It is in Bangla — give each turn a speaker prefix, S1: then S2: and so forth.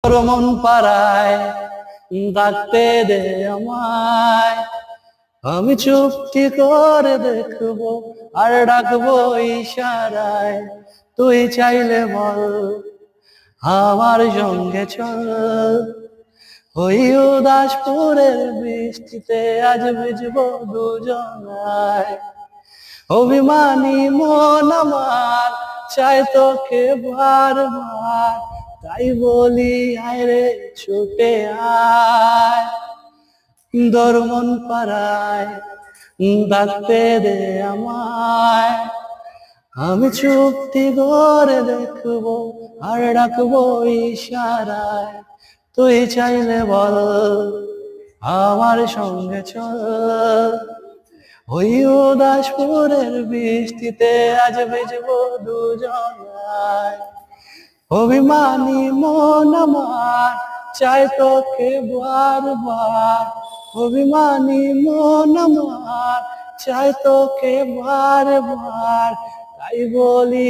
S1: তোর মন পাড়ায় ডাকতে দে আমায়, আমি চুপটি করে দেখবো আর ডাকবো ইশারায়। তুই চাইলে বল আমার সঙ্গে চল, ওই উদাসপুরের বৃষ্টিতে আজ ভিজবো দুজনায়। অভিমানী মন আমার চাই তোকে বারবার, তাই বলি আয় রে ছুটে আয়। দরমন পাড়ায় ডাকতে দে আমায়, আমি চুপটি করে দেখবো আর ডাকবো ইশারায়। তুই চাইলে বল আমার সঙ্গে চল, ওই উদাসপুরের বৃষ্টিতে আজ ভিজবো দুজনায়। অভিমানী মন আমার চাই তোকে বারবার, অভিমানী মন আমার চাই তোকে বারবার, তাই বলি